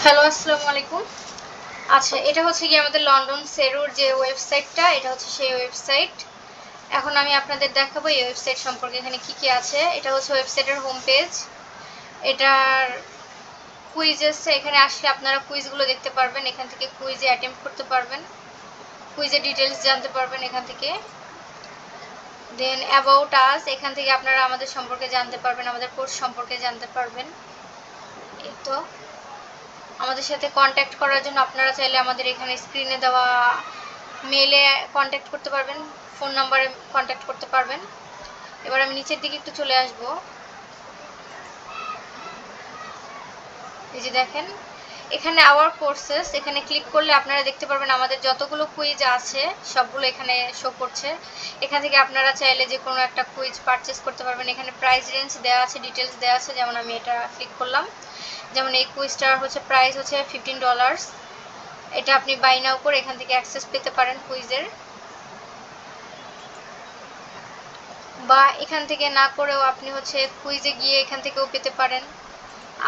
Hello, আসসালামু আলাইকুম। আচ্ছা, এটা হচ্ছে গিয়ে আমাদের লন্ডন সেরুর যে ওয়েবসাইটটা, এটা হচ্ছে সেই ওয়েবসাইট। এখন আমি আপনাদের দেখাবো এই ওয়েবসাইট সম্পর্কে এখানে কি আছে। এটা হচ্ছে ওয়েবসাইটের হোম পেজ। এটার কুইজ আছে, এখানে আসলে আপনারা কুইজগুলো দেখতে পারবেন, এখান থেকে কুইজে অ্যাটেম্প্ট করতে পারবেন, কুইজের ডিটেলস জানতে পারবেন এখান থেকে। দেন অ্যাবাউট আস, এখান থেকে আপনারা আমাদের সম্পর্কে জানতে পারবেন, আমাদের কোর্স সম্পর্কে জানতে পারবেন। এই তো আমাদের সাথে কন্ট্যাক্ট করার জন্য আপনারা চাইলে আমাদের এখানে স্ক্রিনে দেওয়া মেলে কন্ট্যাক্ট করতে পারবেন, ফোন নাম্বারে কন্ট্যাক্ট করতে পারবেন। এবার আমি নিচের দিকে একটু চলে আসব। এই যে দেখেন এখানে আওয়ার কোর্সেস, এখানে ক্লিক করলে আপনারা দেখতে পারবেন আমাদের যতগুলো কুইজ আছে সবগুলো এখানে শো করছে। এখান থেকে আপনারা চাইলে যে কোনো একটা কুইজ পারচেস করতে পারবেন। এখানে প্রাইস রেঞ্জ দেওয়া আছে, ডিটেলস দেওয়া আছে। যেমন আমি এটা ক্লিক করলাম, যেমন এই কুইজটার হচ্ছে প্রাইস হচ্ছে $15। এটা আপনি বাই নাও করে এখান থেকে অ্যাক্সেস পেতে পারেন কুইজের, বা এখান থেকে না করেও আপনি হচ্ছে কুইজে গিয়ে এখান থেকেও পেতে পারেন।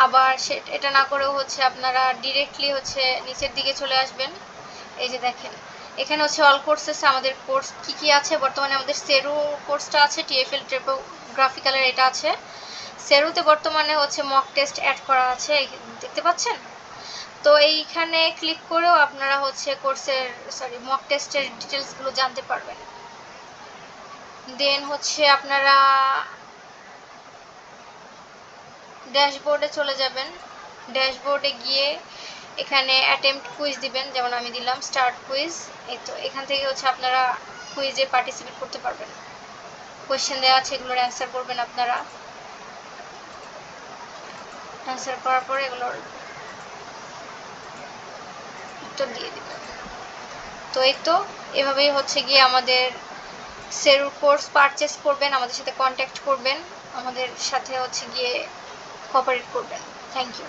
আবার এটা না করেও হচ্ছে আপনারা ডিরেক্টলি হচ্ছে নিচের দিকে চলে আসবেন। এই যে দেখেন এখানে হচ্ছে অল কোর্সেস, আমাদের কোর্স কি আছে বর্তমানে। আমাদের সেরু কোর্সটা আছে, টিএফএল ট্রিপোগ্রাফিক্যালের এটা আছে। সেরুতে বর্তমানে হচ্ছে মক টেস্ট অ্যাড করা আছে, দেখতে পাচ্ছেন। তো এইখানে ক্লিক করেও আপনারা হচ্ছে কোর্সের মক টেস্টের ডিটেলসগুলো জানতে পারবেন। দেন হচ্ছে আপনারা ড্যাশবোর্ডে চলে যাবেন। ড্যাশবোর্ডে গিয়ে এখানে অ্যাটেম্প্ট কুইজ দিবেন, যেমন আমি দিলাম স্টার্ট কুইজ। এই তো এখান থেকে হচ্ছে আপনারা কুইজে পার্টিসিপেট করতে পারবেন। কোয়েশ্চেন দেওয়া আছে, এগুলোর অ্যান্সার করবেন আপনারা। অ্যান্সার করার পরে এগুলোর উত্তর দিয়ে দিবেন। তো এই তো এভাবেই হচ্ছে গিয়ে আমাদের সেরুর কোর্স পারচেস করবেন, আমাদের সাথে কন্ট্যাক্ট করবেন, আমাদের সাথে হচ্ছে গিয়ে কোঅপারেট করবেন। Thank you.